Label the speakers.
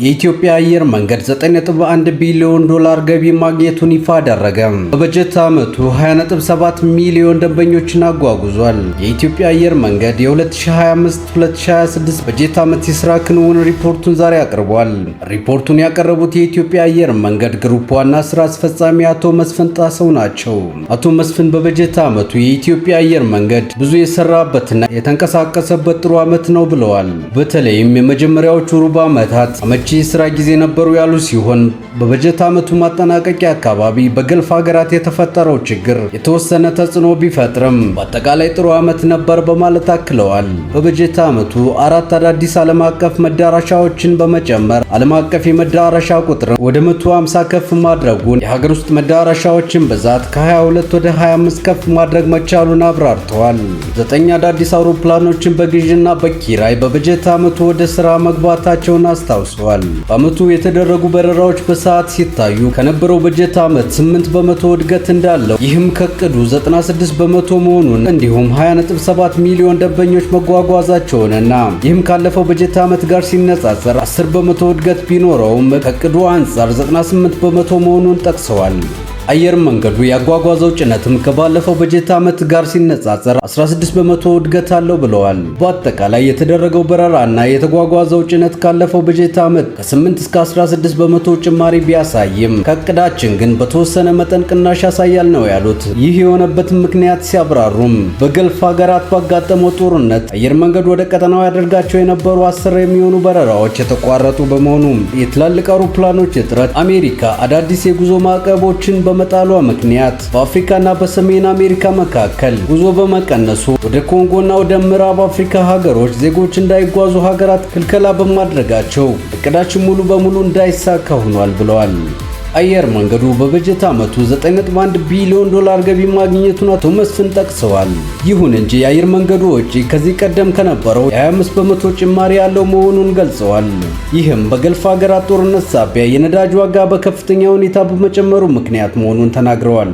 Speaker 1: የኢትዮጵያ አየር መንገድ 9.1 ቢሊዮን ዶላር ገቢ ማግኘቱን ይፋ አደረገ። በበጀት ዓመቱ 20.7 ሚሊዮን ደንበኞችን አጓጉዟል። የኢትዮጵያ አየር መንገድ የ2025-2026 በጀት ዓመት የሥራ ክንውን ሪፖርቱን ዛሬ አቅርቧል። ሪፖርቱን ያቀረቡት የኢትዮጵያ አየር መንገድ ግሩፕ ዋና ሥራ አስፈጻሚ አቶ መስፍን ጣሰው ናቸው። አቶ መስፍን በበጀት ዓመቱ የኢትዮጵያ አየር መንገድ ብዙ የሰራበትና የተንቀሳቀሰበት ጥሩ ዓመት ነው ብለዋል። በተለይም የመጀመሪያዎቹ ሩብ ዓመታት አመቺ የሥራ ጊዜ ነበሩ ያሉ ሲሆን በበጀት ዓመቱ ማጠናቀቂያ አካባቢ በገልፍ ሀገራት የተፈጠረው ችግር የተወሰነ ተጽዕኖ ቢፈጥርም በአጠቃላይ ጥሩ ዓመት ነበር በማለት አክለዋል። በበጀት ዓመቱ 4 አዳዲስ ዓለም አቀፍ መዳረሻዎችን በመጨመር ዓለም አቀፍ የመዳረሻ ቁጥር ወደ 150 ከፍ ማድረጉን፣ የሀገር ውስጥ መዳረሻዎችን ብዛት ከ22 ወደ 25 ከፍ ማድረግ መቻሉን አብራርተዋል። 9 አዳዲስ አውሮፕላኖችን በግዥና በኪራይ በበጀት ዓመቱ ወደ ሥራ መግባታቸውን አስታውሰዋል። በዓመቱ የተደረጉ በረራዎች በሰዓት ሲታዩ ከነበረው በጀት ዓመት 8 በመቶ እድገት እንዳለው፣ ይህም ከዕቅዱ 96 በመቶ መሆኑን እንዲሁም 20.7 ሚሊዮን ደንበኞች መጓጓዛቸውንና ይህም ካለፈው በጀት ዓመት ጋር ሲነጻጸር 10 በመቶ እድገት ቢኖረውም ከዕቅዱ አንጻር 98 በመቶ መሆኑን ጠቅሰዋል። አየር መንገዱ ያጓጓዘው ጭነትም ከባለፈው በጀት ዓመት ጋር ሲነጻጸር 16 በመቶ እድገት አለው ብለዋል። በአጠቃላይ የተደረገው በረራና የተጓጓዘው ጭነት ካለፈው በጀት ዓመት ከ8 እስከ 16 በመቶ ጭማሪ ቢያሳይም ከእቅዳችን ግን በተወሰነ መጠን ቅናሽ ያሳያል ነው ያሉት። ይህ የሆነበትን ምክንያት ሲያብራሩም በገልፍ ሀገራት ባጋጠመው ጦርነት አየር መንገዱ ወደ ቀጠናው ያደርጋቸው የነበሩ 10 የሚሆኑ በረራዎች የተቋረጡ በመሆኑ የትላልቅ አውሮፕላኖች እጥረት፣ አሜሪካ አዳዲስ የጉዞ ማዕቀቦችን በመጣሏ ምክንያት በአፍሪካና በሰሜን አሜሪካ መካከል ጉዞ በመቀነሱ ወደ ኮንጎና ወደ ምዕራብ አፍሪካ ሀገሮች ዜጎች እንዳይጓዙ ሀገራት ክልከላ በማድረጋቸው እቅዳችን ሙሉ በሙሉ እንዳይሳካ ሆኗል ብለዋል። አየር መንገዱ በበጀት ዓመቱ 9.1 ቢሊዮን ዶላር ገቢ ማግኘቱን አቶ መስፍን ጠቅሰዋል። ይሁን እንጂ የአየር መንገዱ ወጪ ከዚህ ቀደም ከነበረው የ25 በመቶ ጭማሪ ያለው መሆኑን ገልጸዋል። ይህም በገልፍ ሀገራት ጦርነት ሳቢያ የነዳጅ ዋጋ በከፍተኛ ሁኔታ በመጨመሩ ምክንያት መሆኑን ተናግረዋል።